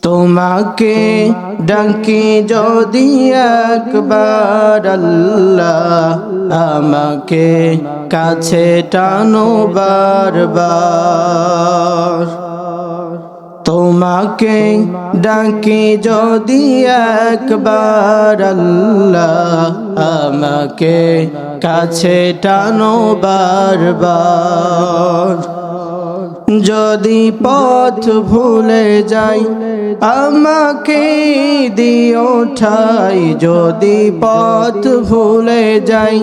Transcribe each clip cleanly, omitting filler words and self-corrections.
তোমাকে ডাকি যদি একবার আল্লাহ, আমাকে কাছে টানো বারবার। তোমাকে ডাকি যদি একবার আল্লাহ, আমাকে কাছে টানো বারবার। যদি পথ ভুলে যাই আমাকে দিও ঠাই, যদি পথ ভুলে যাই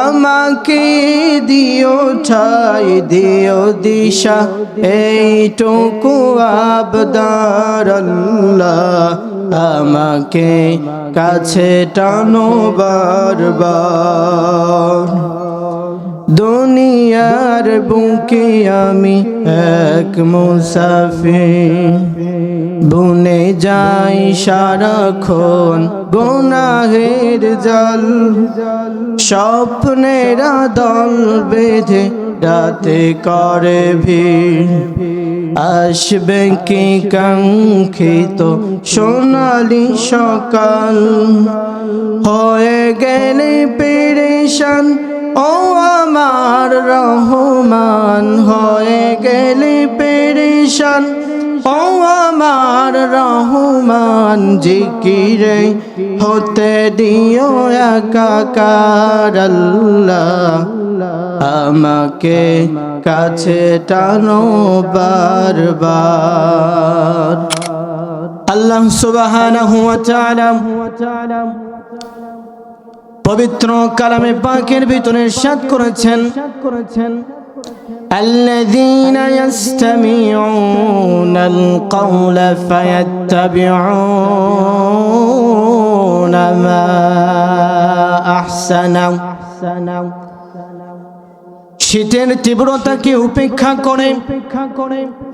আমাকে দিও ঠাই, দিও দিশা এইটুকু আবদার আল্লাহ, আমাকে কাছে টানো বারবার। দুনিয়ার বুকে আমি এক মুসাফির, বুনে যাই সারাক্ষণ গুনাহের জাল। স্বপ্নেরা দল বেঁধে রাতে করে ভিড়, আসবে কি কাঙ্ক্ষিত সোনালি সকাল। হয়ে গেলে পেরেশান ও আমার রহমান, হয়ে গেলে পেরেশান ও আমার রহমান। জিকিরে হতে দিও একাকার আল্লাহ, আমাকে কাছে টানো বারবার। আল্লাহ সুবহানাহু ওয়া তাআলা পবিত্র কালামে পাকের ভিতরে ইরশাদ করেছেন, আল্লাযীনা ইয়াসতামিউনাল কাওলা ফায়াত্তাবিউনা মা আহসানা। শীতের তীব্রতাকে উপেক্ষা করে,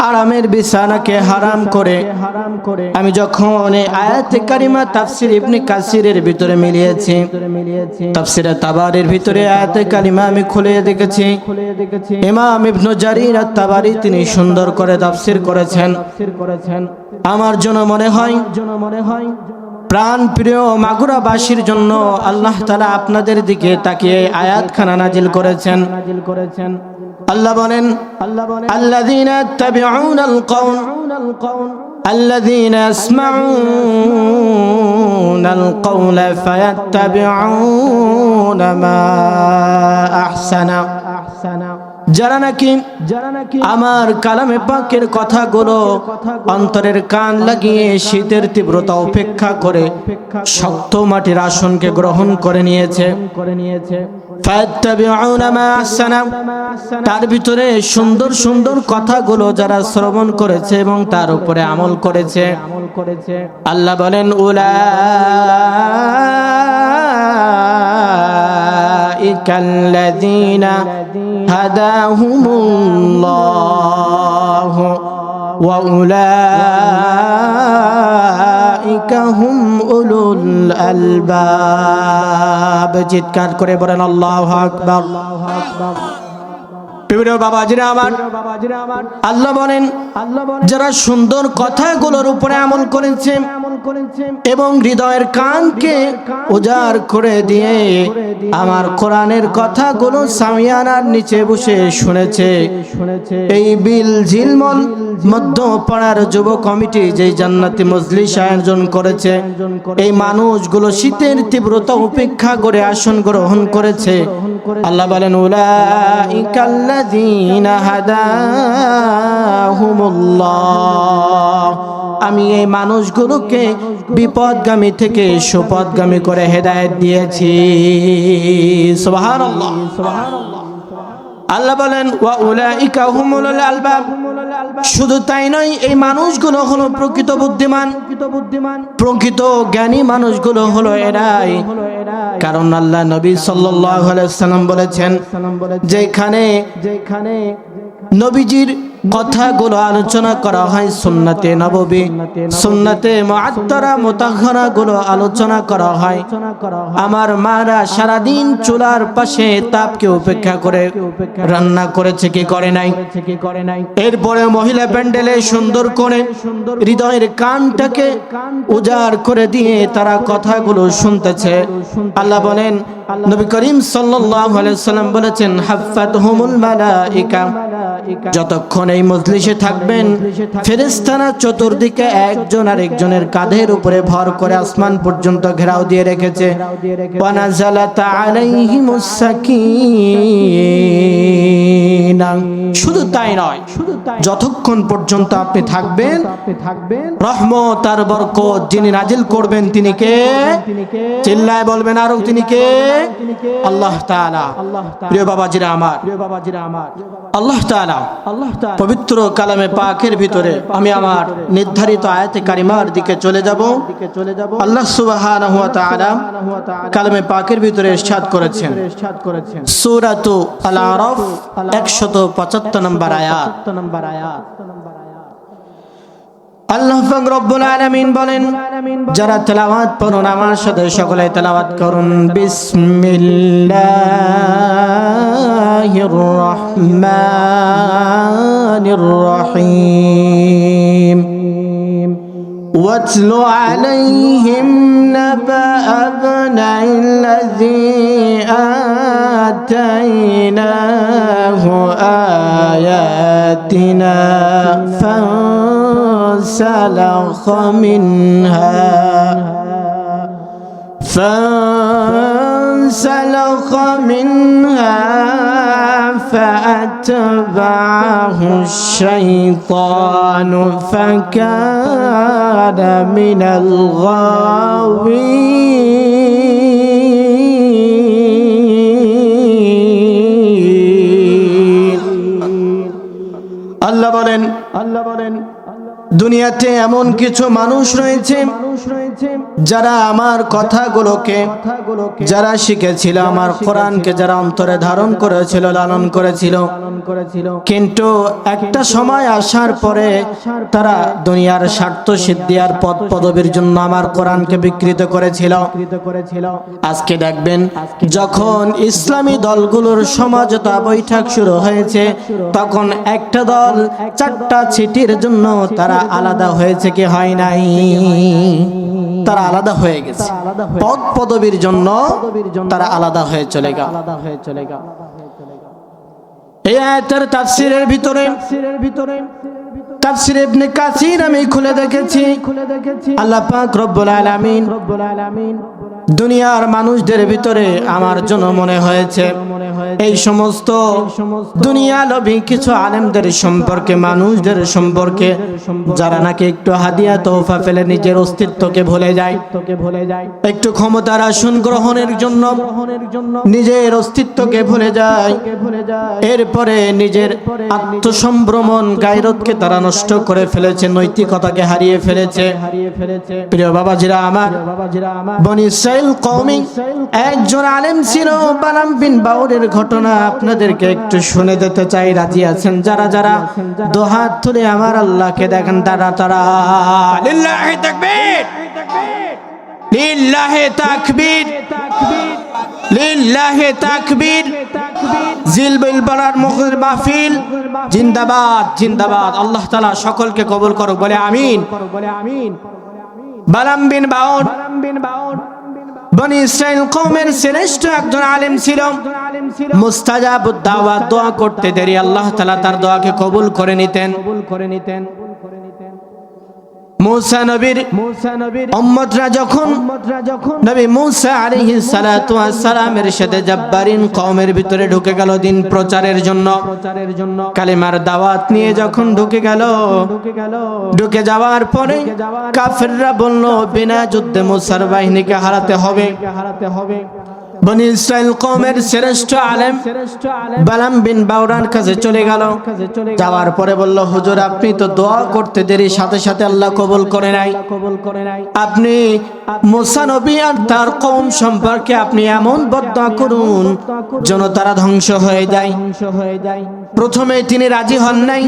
আরামের বিছানাকে হারাম করে, আমি যখন এই আয়াতে কারিমা তাফসীর ইবনে কাসিরের ভিতরে মিলিয়েছি, তাফসীরে তাবারির ভিতরে আয়াতে কারিমা আমি খুলে দেখেছি, ইমাম ইবনে জারির আত-তাবারি তিনি সুন্দর করে তাফসীর করেছেন। আমার জন্য মনে হয় প্রাণ প্রিয় মাগুরাবাসীর জন্য আল্লাহ তাআলা আপনাদের দিকে তাকিয়ে আয়াতখানা নাজিল করেছেন। আল্লাহ বলেন, আল্লাযীনা ইয়াত্তাবিউনাল কাওল, আল্লাযীনা ইয়াসমাউনাল কাওলা ফায়াত্তাবিউনা মা আহসানা। যারা নাকি আমার কালামে পাকের কথাগুলো অন্তরের কান লাগিয়ে শীতের তীব্রতা উপেক্ষা করে শক্ত মাটির আসনকে গ্রহণ করে নিয়েছে, ফায়াত্তাবিউনা মা আহসানা, তার ভিতরে সুন্দর সুন্দর কথাগুলো যারা শ্রবণ করেছে এবং তার উপরে আমল করেছে, আল্লাহ বলেন উলাইকাল্লাযীনা হাদাহুমুল্লাহু ওয়া উলাইকা হুম উলুল আলবাব। চিৎকার করে বলেন আল্লাহু আকবার। প্রিয় বাবাজিরা আমার, আল্লাহ বলেন যারা সুন্দর কথাগুলোর উপরে আমল করেছে এবং হৃদয়ের কানকে উজাড় করে দিয়ে আমার কোরআনের কথাগুলো সামিয়ানার নিচে বসে শুনেছে, এই বিল ঝিলমল মধ্যপাড়ার যুব কমিটি যে জান্নাতি মজলিস আয়োজন করেছে, এই মানুষগুলো শীতের তীব্রতা উপেক্ষা করে আসন গ্রহণ করেছে। আল্লাহ বলেন উলাইকাল্লাযীনা হাদাহুমুল্লাহ, আমি এই মানুষগুলোকে বিপদগামী থেকে সুপথগামী করে হেদায়েত দিয়েছি। সুবহানাল্লাহ। আল্লাহ বলেন ওয়া উলাইকা হুমুল আলবাব, শুধু তাই নয়, এই মানুষগুলো হলো প্রকৃত বুদ্ধিমান, প্রকৃত জ্ঞানী মানুষগুলো হলো এরাই। কারণ আল্লাহ নবী সাল্লাল্লাহু আলাইহি ওয়াসাল্লাম বলেছেন, যেখানে নবীজির কথাগুলো আলোচনা করা হয় সুন্নতে নববী, সুন্নতে মুআত্তারা মুতাহহারা গুলো আলোচনা করা হয়। আমার মারা সারাদিন চুলার পাশে তাপকে উপেক্ষা করে রান্না করেছে কি করে নাই? এরপরে মহিলা প্যান্ডেলে সুন্দর করে হৃদয়ের কানটাকে উজাড় করে দিয়ে তারা কথাগুলো শুনতেছে। আল্লাহ বলেন, নবী করিম সাল্লাল্লাহু আলাইহি ওয়াসাল্লাম বলেছেন, হাফাতহুমুল মালাইকা, যতক্ষণ এই মজলিসে থাকবেন ফেরেশতারা চতুর্দিকে একজন আরেকজনের কাঁধের উপরে ভর করে আসমান পর্যন্ত ঘেরাও দিয়ে রেখেছে। ওয়া নাযালাত আলাইহিমুস সাকিনা, শুধু তাই নয়, যতক্ষণ পর্যন্ত আপনি থাকবেন রহমত আর বরকত যিনি নাজিল করবেন তিনি কে? চিল্লায় বলবেন আরো, তিনি কে? আল্লাহ তাআলা। প্রিয় বাবাজিরা আমার, আল্লাহ তাআলা পবিত্র কালামে পাকের ভিতরে আমি আমার নির্ধারিত আয়াতে কারিমার দিকে চলে যাব। আল্লাহ সুবহানাহু ওয়া তাআলা কালামে পাকের ভিতরে ইরশাদ করেছেন, সূরাতু আল আরাফ 175 নম্বর আয়াত। আল্লাহ পাক রব্বুল আলামিন বলেন, যারা তেলাওয়াত পড়ুন আমার সাথে সকলে তেলাওয়াত করুন। বিসমিল্লাহির রহমানির রহিম। واتل عليهم نبأ ابني الذي آتيناه آياتنا فانسلخ منها فأتبعه الشيطان فكان من الغاوين। আল্লাহ বলেন দুনিয়াতে এমন কিছু মানুষ রয়েছে যারা আমার কথাগুলোকে যারা শিখেছিল, আমার কোরআনকে যারা অন্তরে ধারণ করেছিল, লালন করেছিল, কিন্তু একটা সময় আসার পরে তারা দুনিয়ার স্বার্থ সিদ্ধি আর পদ পদবীর জন্য আমার কোরআনকে বিকৃত করেছিল। আজকে দেখবেন যখন ইসলামী দলগুলোর সমঝোতা বৈঠক শুরু হয়েছে তখন একটা দল চারটা ছিটির জন্য তারা আলাদা হয়েছে কি হয় নাই? তারা আলাদা হয়ে গেছে, পদ পদবীর জন্য তারা আলাদা হয়ে চলে গেল। এই আয়াতের তাফসীরের ভিতরে তাফসীর ইবনে কাসির আমি খুলে দেখেছি, আল্লাহ পাক রব্বুল আলামিন দুনিয়ার মানুষদের ভিতরে আমার জন্য মনে হয়েছে এই সমস্ত দুনিয়া লোভী কিছু আলেমদের সম্পর্কে, মানুষদের সম্পর্কে যারা নাকি একটু হাদিয়া তোহফা ফেলে নিজের অস্তিত্বকে ভুলে যায়, একটু ক্ষমতার আসন গ্রহণের জন্য নিজের অস্তিত্বকে ভুলে যায়, এরপরে নিজের আত্মসম্ভ্রমণ গায়রতকে তারা নষ্ট করে ফেলেছে, নৈতিকতাকে হারিয়ে ফেলেছে। প্রিয় বাবাজিরা আমার, বনি ইসরাইল কওমি একজন আলেম ছিল বালাম বিন বাউরের ঘটনা আপনাদেরকে একটু শুনে দিতে চাই। রাজি আছেন যারা যারা দুহাত তুলে আমার আল্লাহকে দেখেন? তারা লিল্লাহি তাকবীর, লিল্লাহি তাকবীর, লিল্লাহি তাকবীর। জিলবিল পাড়ার মুখের মাহফিল জিন্দাবাদ, জিন্দাবাদ। আল্লাহ তাআলা সকলকে কবুল করুক, বলে আমিন। বালাম বিন বাউর বনি ইসরাইল কওমের শ্রেষ্ঠ একজন আলেম ছিল, মুস্তাজাবুদ দাওয়াত, দোয়া করতে দেরি আল্লাহ তাআলা তার দোয়াকে কবুল করে নিতেন। মুসা নবীর উম্মতরা যখন নবী মুসা আলাইহিস সালাতু ওয়াস সালামের সাথে জাব্বারিন কওমের ভিতরে ঢুকে গেল দিন প্রচারের জন্য, কালিমার দাওয়াত নিয়ে যখন ঢুকে যাওয়ার পরে কাফেররা বলল বিনা যুদ্ধে মুসার বাহিনীকে হারাতে হবে। বনি ইসরাইল কওমের শ্রেষ্ঠ আলেম বালাম বিন বাউরার কাছে চলে গেল। যাওয়ার পরে বলল, হুজুর আপনি তো দোয়া করতে দেরি, সাথে সাথে আল্লাহ কবুল করে নাই। আপনি মুসা নবী আর তার কওম সম্পর্কে আপনি এমন বদদোয়া করুন যেন তারা ধ্বংস হয়ে যায়। প্রথমে তিনি রাজি হন নাই,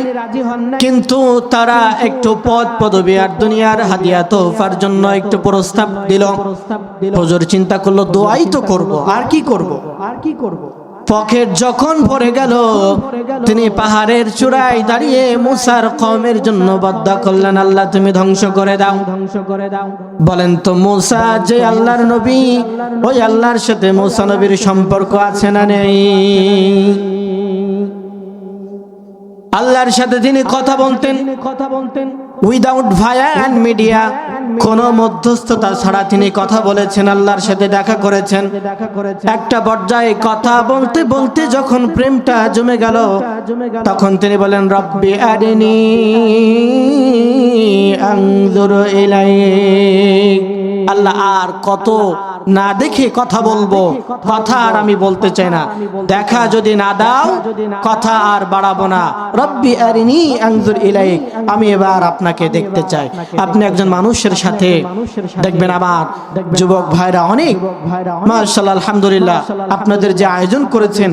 কিন্তু তারা একটু পদ পদবী আর দুনিয়ার হাদিয়া তোফার জন্য একটু প্রস্তাব দিল। হুজুর চিন্তা করলো, দোয়াই তো করব, আর কি করব। পকেট যখন ভরে গেল, তিনি পাহাড়ের চূড়ায় দাঁড়িয়ে মুসার কওমের জন্য বদদোয়া করলেন, আল্লাহ তুমি ধ্বংস করে দাও। বলেন তো, মুসা যে আল্লাহর নবী, ওই আল্লাহর সাথে মুসা নবীর সম্পর্ক আছে না নেই? আল্লাহর সাথে তিনি কথা বলতেন উইদাউট ভায়া অ্যান্ড মিডিয়া, কোনো মধ্যস্থতা ছাড়া তিনি কথা বলেছেন, আল্লাহর সাথে দেখা করেছেন। একটা পর্যায়ে কথা বলতে বলতে যখন প্রেমটা জমে গেল, তখন তিনি বলেন, রব্বি আরিনি আনজুরু ইলাইক। আল্লাহ আর কত না দেখে কথা বলবো, কথা আর আমি বলতে চাই না, দেখা যদি না দাও কথা আর বাড়াবো না। রব্বি আরিনি আনজুর ইলাইক, আমি এবার আপনাকে দেখতে চাই। আপনি একজন মানুষের সাথে দেখবেন, আমার যুবক ভাইরা অনেক মাশাআল্লাহ আলহামদুলিল্লাহ আপনাদের যে আয়োজন করেছেন,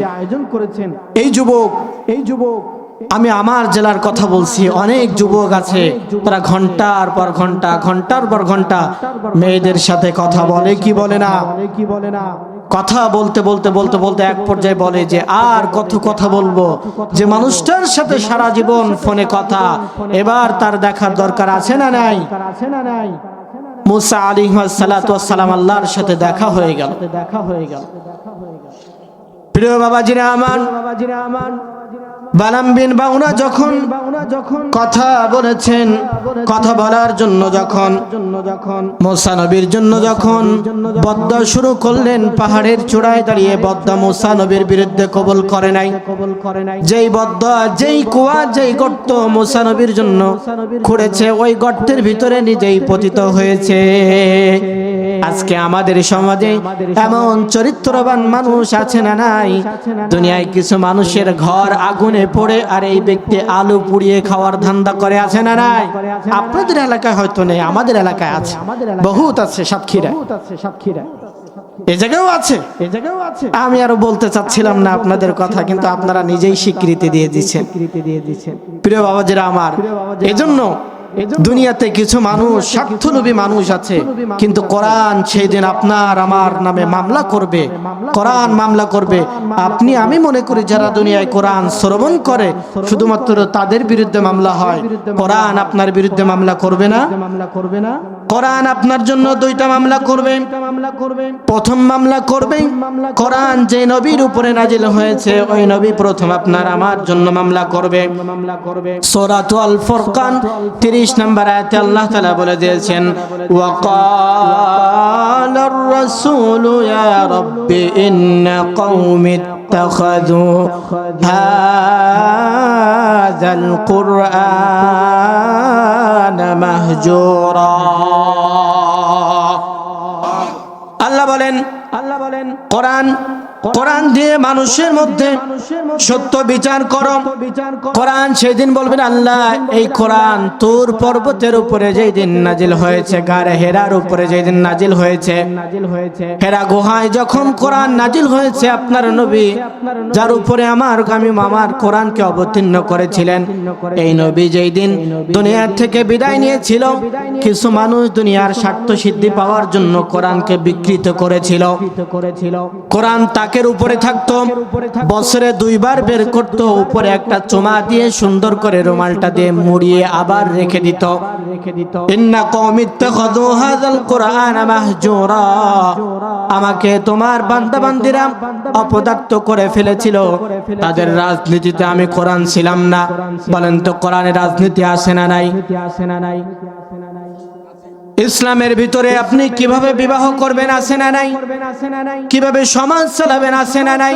এই যুবক আমি আমার জেলার কথা বলছি, অনেক যুবক আছে তারা ঘন্টার পর ঘন্টা মেয়েদের সাথে কথা বলে কি বলে না, কথা বলতে বলতে এক পর্যায়ে বলে যে আর কত কথা বলবো, যে মানুষটার সাথে সারা জীবন ফোনে কথা, এবার তার দেখার দরকার আছে না নাই? মুসা আলাইহিস সালাতু ওয়াস সালাম আল্লাহর সাথে দেখা হয়ে গেল। প্রিয় বাবাজিরা আমার, বালাম বিন বাউরা যখন কথা বলেছেন, কথা বলার জন্য যখন মুসা নবীর জন্য যখন বদদোয়া শুরু করলেন, পাহাড়ের চূড়ায় দাঁড়িয়ে বদদোয়া মুসা নবীর বিরুদ্ধে কবুল করে নাই। যেই বদদোয়া, যেই কুয়া, যেই গর্ত মুসা নবীর জন্য খুঁড়েছে, ওই গর্তের ভিতরে নিজেই পতিত হয়েছে। আজকে আমাদের সমাজে এমন চরিত্রবান মানুষ আছে না নাই? দুনিয়ায় কিছু মানুষের ঘর আগুনে পড়ে আর এই ব্যক্তি আলু পুড়িয়ে খাওয়ার ধান্দা করে, আছে না নাই? আপনাদের এলাকায় হয়তো নেই, আমাদের এলাকায় আছে, বহুত আছে, সাতক্ষীরায় এ জায়গাও আছে। আমি আরো বলতে চাচ্ছিলাম না আপনাদের কথা, কিন্তু আপনারা নিজেই স্বীকৃতি দিয়ে দিচ্ছেন। প্রিয় বাবাজিরা আমার, এজন্য দুনিয়াতে কিছু মানুষ স্বার্থলোভী মানুষ আছে, কিন্তু কোরআন সেই দিন আপনার আমার নামে মামলা করবে, কোরআন মামলা করবে। আপনি আমি মনে করি যারা দুনিয়ায় কোরআন শ্রবণ করে শুধুমাত্র তাদের বিরুদ্ধে মামলা হয়, কোরআন আপনার বিরুদ্ধে মামলা করবে না। কোরআন আপনার জন্য দুইটা মামলা করবে। প্রথম মামলা করবে, কোরআন যে নবীর উপরে নাজিল হয়েছে ওই নবী প্রথম আপনার আমার জন্য মামলা করবে। সূরাতুল ফুরকান 30 নম্বর আয়াতে আল্লাহ তাআলা বলে দিয়েছেন, ওয়াকালার রাসূলু ইয়া রাব্বি ইন্না কওমি ইত্তাখাযু হাযাল কুরআনা মাহজুরা। আল্লাহ বলেন কোরআন দিয়ে মানুষের মধ্যে সত্য বিচার করো। কোরআন সেদিন বলবেন, আল্লাহ এই কোরআন তুর পর্বতের উপরে যেই দিন নাজিল হয়েছে, গারে হেরার উপরে যেই দিন নাজিল হয়েছে, হেরা গুহায় যখন কোরআন নাজিল হয়েছে, আপনার নবী যার উপরে আমার কোরআনকে অবতীর্ণ করেছিলেন, এই নবী যেই দিন দুনিয়ার থেকে বিদায় নিয়েছিল, কিছু মানুষ দুনিয়ার স্বার্থ সিদ্ধি পাওয়ার জন্য কোরআনকে বিকৃত করেছিল। কোরআন তাকের উপরে থাকতো, বছরে 2 বার বের করতো, উপরে একটা চুমা দিয়ে সুন্দর করে রুমালটা দিয়ে মুড়িয়ে আবার রেখে দিত। ইন্না কওমি ইত্তাখাযু হাযাল কুরআনা মাহজুরা, আমাকে তোমার বান্দা বান্দিরা অপদার্থ করে ফেলেছিল, তাদের রাজনীতিতে আমি কোরআন ছিলাম না। বলেন তো কোরআনে রাজনীতি আছে না নাই? ইসলামের ভিতরে আপনি কিভাবে বিবাহ করবেন আছে না নাই, কিভাবে সমাজ চালাবেন আছে না নাই,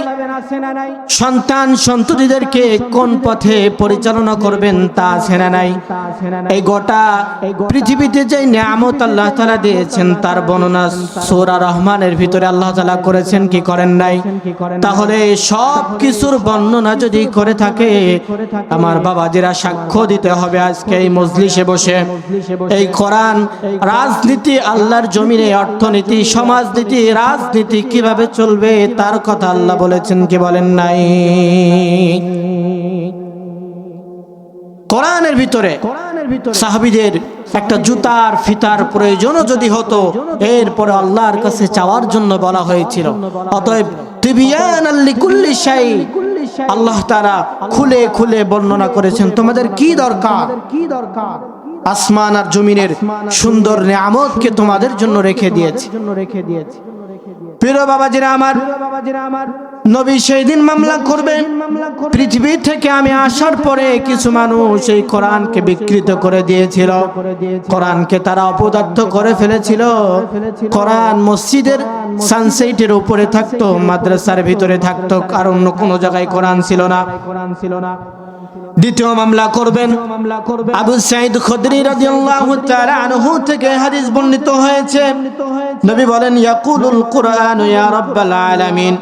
সন্তান সন্ততিদেরকে কোন পথে পরিচালনা করবেন তা আছে না নাই। এই গোটা পৃথিবীতে যে নিয়ামত আল্লাহ তাআলা দিয়েছেন তার বর্ণনা সূরা রহমানের ভিতরে আল্লাহ তাআলা করেছেন কি করেন নাই? তাহলে সব কিছুর বর্ণনা যদি করে থাকে আমার বাবাজিরা সাক্ষ্য দিতে হবে আজকে এই মজলিসে বসে। এই কোরআন রাজনীতি, আল্লাহর জমিনে অর্থনীতি, সমাজনীতি, রাজনীতি কিভাবে চলবে তার কথা আল্লাহ বলেছেন কি বলেন নাই? কোরআনের ভিতরে সাহাবীদের একটা জুতার ফিতার প্রয়োজনও যদি হতো এরপরে আল্লাহর কাছে চাওয়ার জন্য বলা হয়েছিল। অতএব তিবিয়ানাল লিকুল্লি শাই, আল্লাহ তাআলা খুলে খুলে বর্ণনা করেছেন তোমাদের কি দরকার। আসমান আর জমিনের সুন্দর নিয়ামতকে তোমাদের জন্য রেখে দিয়েছি। প্রিয় বাবাজিরা আমার, নবী সেই দিন মামলা করবেন পৃথিবী থেকে আমি আসার পরে কিছু মানুষ এই কোরআনকে বিকৃত করে দিয়েছিল, কোরআনকে তারা অপদার্থ করে ফেলেছিল। কোরআন মসজিদের সানসেটের উপরে থাকতো, মাদ্রাসার ভিতরে থাকতো, আর অন্য কোনো জায়গায় কোরআন ছিল না। দ্বিতীয় মামলা করবেন আবু সাঈদ খুদরি রাদিয়াল্লাহু তাআলা আনহু থেকে হাদিস বর্ণিত হয়েছে। নবী বলেন ইয়াকুলুল কুরআন ইয়া রাব্বাল আলামিন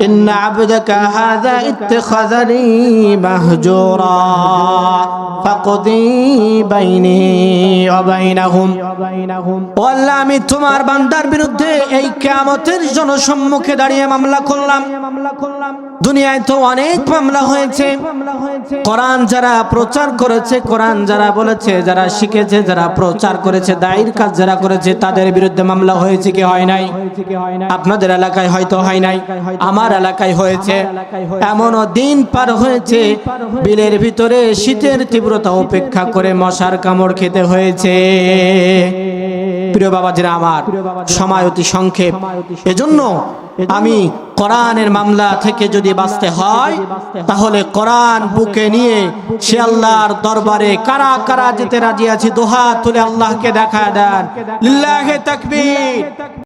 ইন্না আবদাকা হাযা ইত্তাখাযানি মাহজুরা ফাকদি বাইনি ওয়া বাইনাহুম। ও আল্লাহ, আমি তোমার বান্দার বিরুদ্ধে এই কিয়ামতের জনসম্মুখে দাঁড়িয়ে মামলা করলাম। দুনিয়ায় তো অনেক মামলা হয়েছে। কোরআন যারা প্রচার করেছে, কোরআন যারা বলেছে, যারা শিখেছে, যারা প্রচার করেছে, দায়ের কাজ যারা করেছে তাদের বিরুদ্ধে মামলা হয়েছে কি হয় নাই? আপনাদের এলাকায় হয়তো হয় নাই, আমার এলাকায় হয়েছে। এমনও দিন পার হয়েছে বিলের ভিতরে শীতের তীব্রতা উপেক্ষা করে মশার কামড় খেতে হয়েছে। প্রিয় বাবাজিরা আমার, সময় অতি সংক্ষেপ, এজন্য আমি কোরআনের মামলা থেকে যদি বাঁচতে হয় তাহলে কোরআন বুকে নিয়ে সে আল্লাহর দরবারে কারা কারা যেতে রাজি আছে দুহাত তুলে আল্লাহকে দেখা দেন। লিল্লাহি তাকবীর।